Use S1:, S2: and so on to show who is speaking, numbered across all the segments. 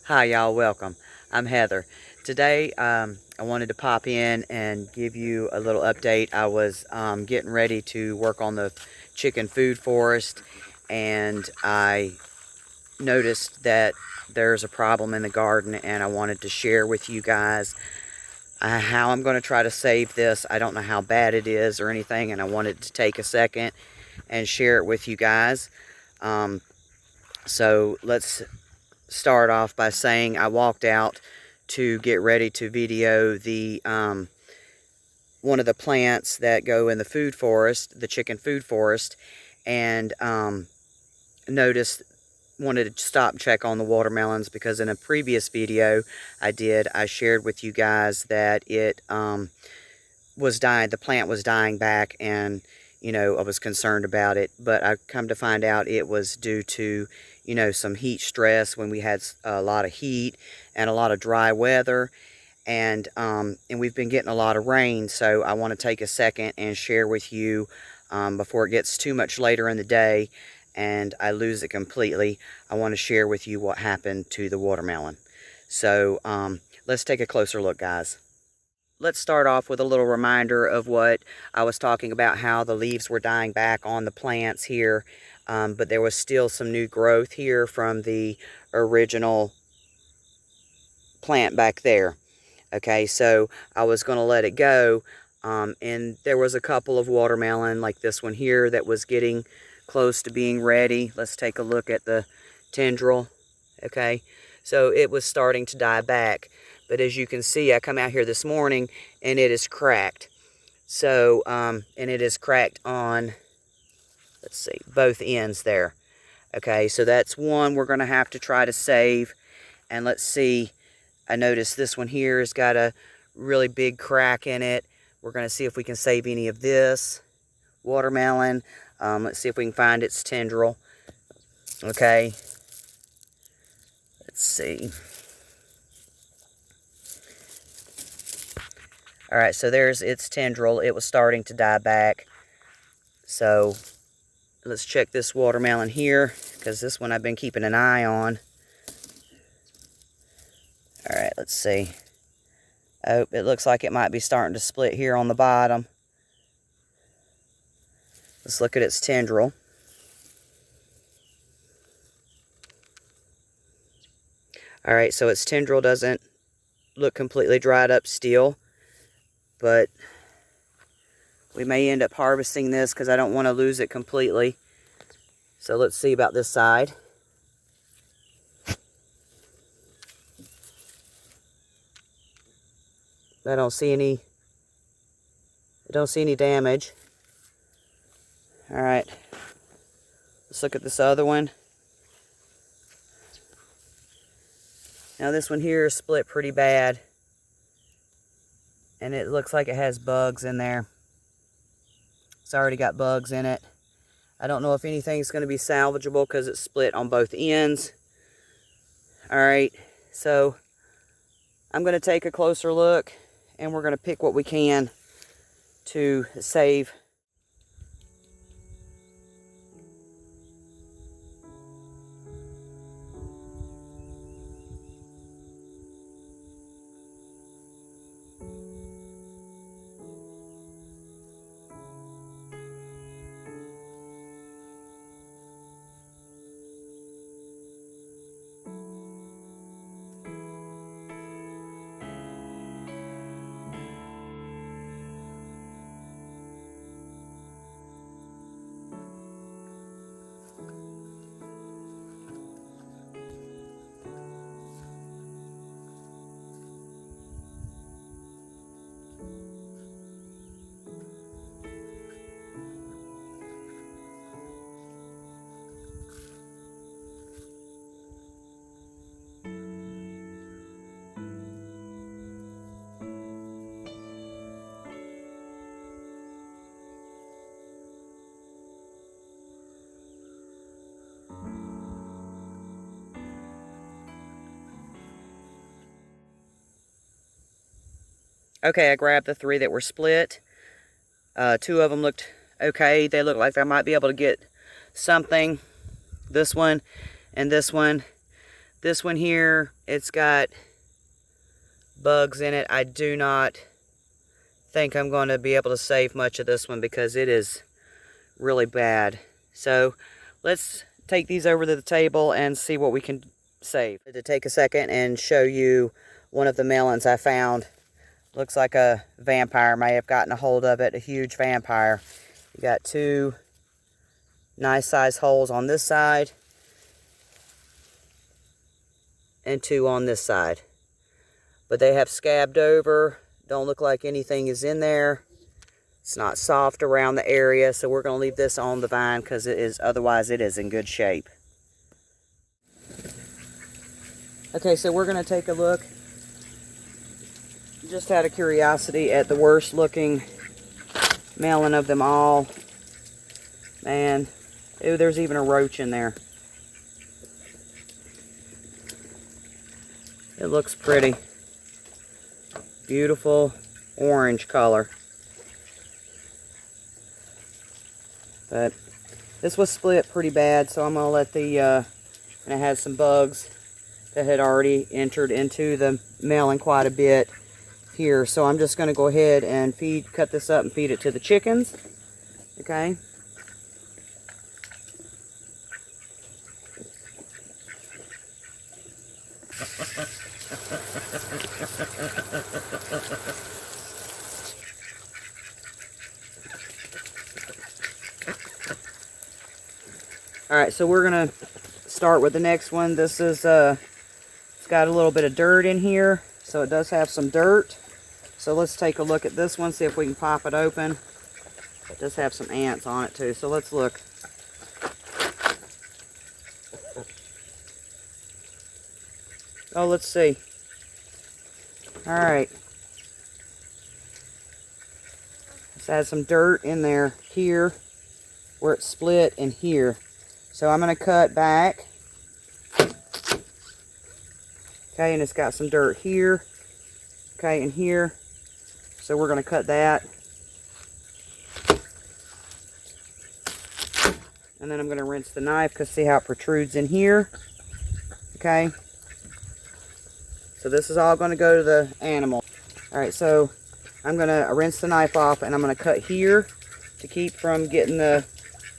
S1: Hi, y'all. Welcome. I'm Heather. Today, I wanted to pop in and give you a little update. I was getting ready to work on the chicken food forest, and I noticed that there's a problem in the garden, and I wanted to share with you guys how I'm going to try to save this. I don't know how bad it is or anything, and I wanted to take a second and share it with you guys. So let's start off by saying I walked out to get ready to video the one of the plants that go in the food forest, the chicken food forest, and noticed wanted to stop and check on the watermelons because in a previous video I shared with you guys that it was dying, the plant was dying back, and I was concerned about it, but I come to find out it was due to some heat stress when we had a lot of heat and a lot of dry weather, and we've been getting a lot of rain. So I want to take a second and share with you before it gets too much later in the day and I lose it completely. I want to share with you what happened to the watermelon. So let's take a closer look, guys. Let's start off with a little reminder of what I was talking about, how the leaves were dying back on the plants here, but there was still some new growth here from the original plant back there. Okay, so I was going to let it go, and there was a couple of watermelon like this one here that was getting close to being ready. Let's take a look at the tendril. Okay, so it was starting to die back, but as you can see, I come out here this morning and it is cracked. So and it is cracked on, let's see, both ends there. Okay, so that's one we're going to have to try to save. And let's see, I noticed this one here has got a really big crack in it. We're going to see if we can save any of this watermelon. Let's see if we can find its tendril. Okay, let's see. All right, so there's its tendril. It was starting to die back. So let's check this watermelon here, because this one I've been keeping an eye on. All right, let's see. Oh, it looks like it might be starting to split here on the bottom. Let's look at its tendril. All right, so its tendril doesn't look completely dried up still, but we may end up harvesting this because I don't want to lose it completely. So let's see about this side. I don't see any damage. All right, let's look at this other one. Now this one here is split pretty bad, and it looks like it has bugs in there. It's already got bugs in it. I don't know if anything's going to be salvageable because it's split on both ends. All right, so I'm going to take a closer look, and we're going to pick what we can to save. Okay, I grabbed the 3 that were split. 2 of them looked okay. They look like I might be able to get something. This one and this one. This one here, it's got bugs in it. I do not think I'm going to be able to save much of this one because it is really bad. So let's take these over to the table and see what we can save. To take a second and show you one of the melons I found. Looks like a vampire may have gotten a hold of it, a huge vampire. You got two nice size holes on this side and two on this side. But they have scabbed over. Don't look like anything is in there. It's not soft around the area, so we're going to leave this on the vine because otherwise it is in good shape. Okay, so we're going to take a look, just out of curiosity, at the worst looking melon of them all. Man, ew, there's even a roach in there. It looks pretty. Beautiful orange color. But this was split pretty bad, so I'm going to let the, and it had some bugs that had already entered into the melon quite a bit here. So I'm just going to go ahead and cut this up and feed it to the chickens. Okay. Alright, so we're going to start with the next one. This is, it's got a little bit of dirt in here, so it does have some dirt. So let's take a look at this one, see if we can pop it open. It does have some ants on it too, so let's look. Oh, let's see. Alright. This has some dirt in there here, where it's split, and here. So I'm going to cut back. Okay, and it's got some dirt here. Okay, and here. So we're going to cut that. And then I'm going to rinse the knife because see how it protrudes in here. Okay. So this is all going to go to the animal. Alright, so I'm going to rinse the knife off and I'm going to cut here to keep from getting the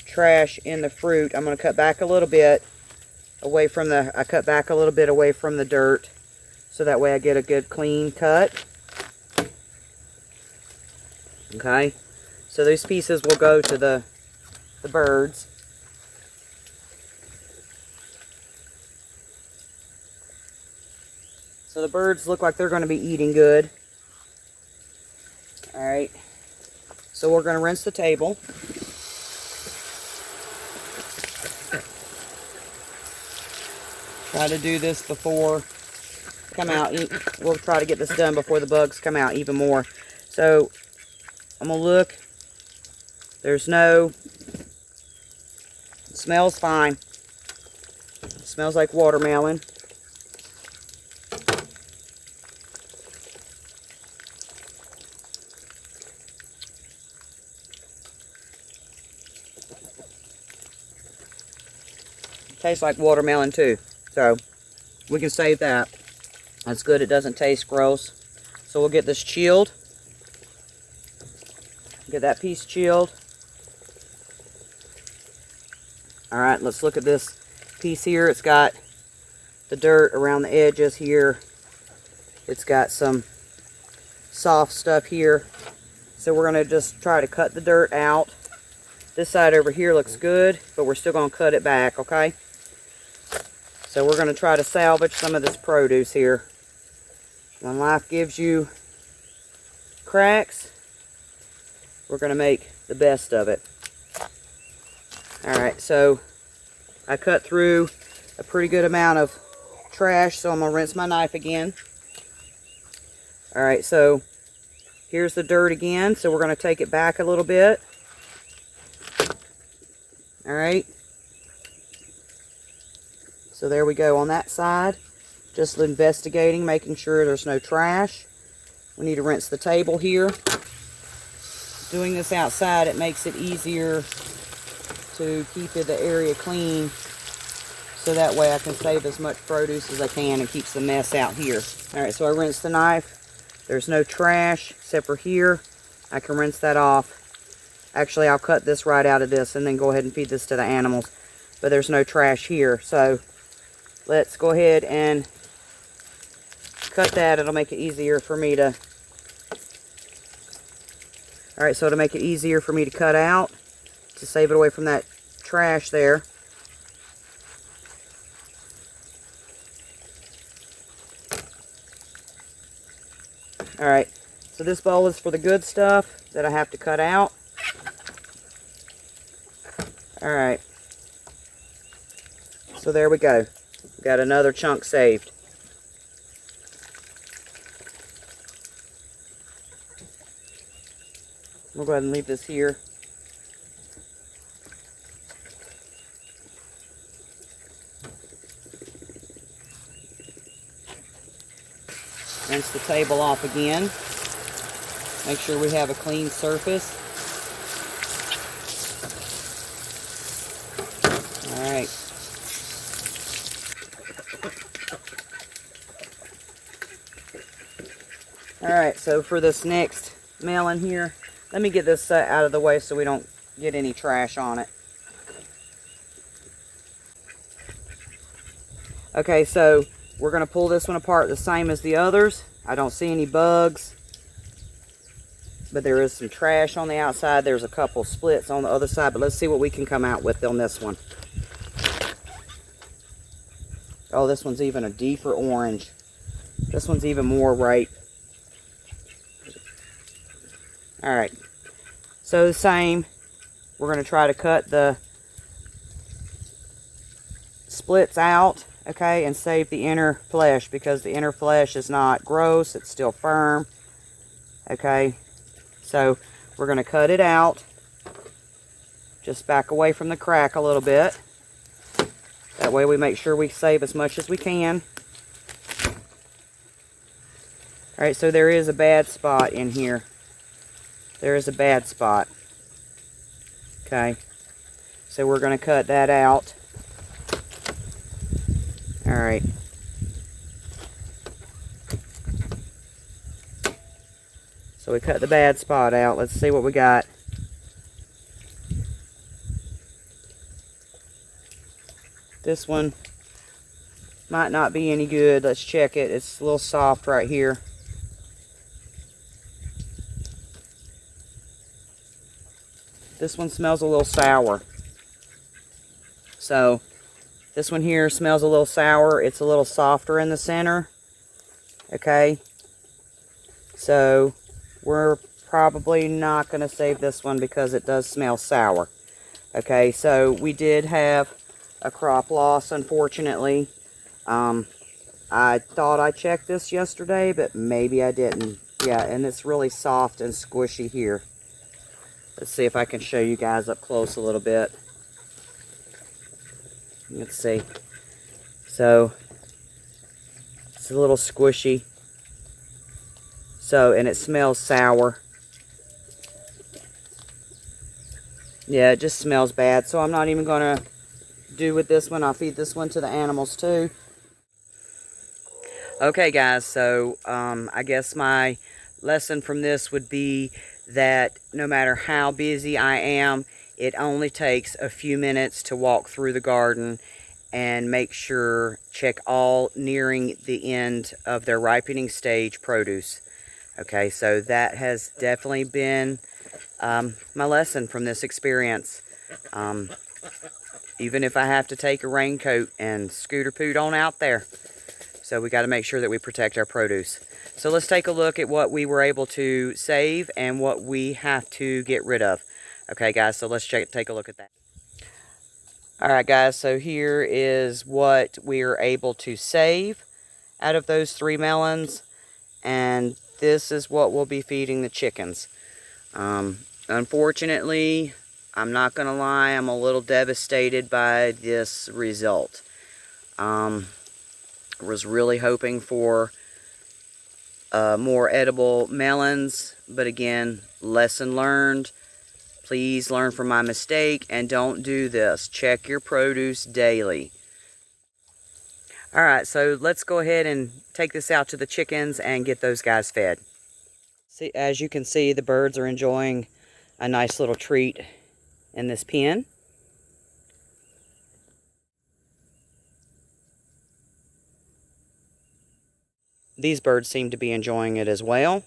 S1: trash in the fruit. I'm going to cut back a little bit away from the dirt so that way I get a good clean cut. Okay, so these pieces will go to the birds. So the birds look like they're going to be eating good. Alright, so we're going to rinse the table. Try to do this before come out. We'll try to get this done before the bugs come out even more. So I'm gonna look. There's no. It smells fine. It smells like watermelon. Tastes like watermelon too. So, we can save that. That's good. It doesn't taste gross. So, we'll get this chilled. Get that piece chilled. Alright, let's look at this piece here. It's got the dirt around the edges here. It's got some soft stuff here. So, we're going to just try to cut the dirt out. This side over here looks good, but we're still going to cut it back, okay? So we're going to try to salvage some of this produce here. When life gives you cracks, we're going to make the best of it. Alright, so I cut through a pretty good amount of trash, so I'm going to rinse my knife again. Alright, so here's the dirt again, so we're going to take it back a little bit. Alright. So there we go on that side. Just investigating, making sure there's no trash. We need to rinse the table here. Doing this outside, it makes it easier to keep the area clean so that way I can save as much produce as I can and keeps the mess out here. Alright, so I rinsed the knife. There's no trash except for here. I can rinse that off. Actually, I'll cut this right out of this and then go ahead and feed this to the animals. But there's no trash here. So let's go ahead and cut that. It'll make it easier for me to... Alright, so it'll make it easier for me to cut out, to save it away from that trash there. Alright, so this bowl is for the good stuff that I have to cut out. Alright, so there we go. Got another chunk saved. We'll go ahead and leave this here. Rinse the table off again. Make sure we have a clean surface. Alright. Alright, so for this next melon here, let me get this out of the way so we don't get any trash on it. Okay, so we're going to pull this one apart the same as the others. I don't see any bugs, but there is some trash on the outside. There's a couple splits on the other side, but let's see what we can come out with on this one. Oh, this one's even a deeper orange. This one's even more ripe. Alright, so the same. We're going to try to cut the splits out, okay, and save the inner flesh, because the inner flesh is not gross, it's still firm. Okay, so we're going to cut it out. Just back away from the crack a little bit. That way we make sure we save as much as we can. Alright, so there is a bad spot in here. There is a bad spot. Okay, so we're going to cut that out. Alright. So we cut the bad spot out. Let's see what we got. This one might not be any good. Let's check it. It's a little soft right here. This one smells a little sour. So this one here smells a little sour. It's a little softer in the center. Okay. So we're probably not going to save this one because it does smell sour. Okay, so we did have a crop loss, unfortunately. I thought I checked this yesterday, but maybe I didn't. Yeah, and it's really soft and squishy here. Let's see if I can show you guys up close a little bit. Let's see. So, it's a little squishy. So, and it smells sour. Yeah, it just smells bad. So I'm not even going to do with this one. I'll feed this one to the animals too. Okay guys, so I guess my lesson from this would be that no matter how busy I am, it only takes a few minutes to walk through the garden and make sure, check all nearing the end of their ripening stage produce. Okay, so that has definitely been my lesson from this experience. Even if I have to take a raincoat and scooter poot on out there. So we got to make sure that we protect our produce. So let's take a look at what we were able to save and what we have to get rid of. Okay guys, so let's take a look at that. Alright guys, so here is what we are able to save out of those 3 melons. And this is what we'll be feeding the chickens. Unfortunately, I'm not going to lie, I'm a little devastated by this result. I was really hoping for more edible melons, but again, lesson learned. Please learn from my mistake and don't do this. Check your produce daily. All right, so let's go ahead and take this out to the chickens and get those guys fed. See, as you can see, the birds are enjoying a nice little treat in this pen. These birds seem to be enjoying it as well,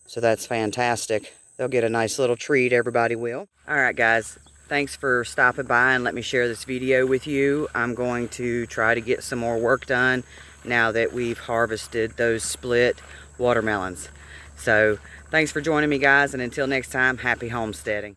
S1: so that's fantastic. They'll get a nice little treat, everybody will. All right, guys, thanks for stopping by and let me share this video with you. I'm going to try to get some more work done now that we've harvested those split watermelons. So thanks for joining me, guys, and until next time, happy homesteading.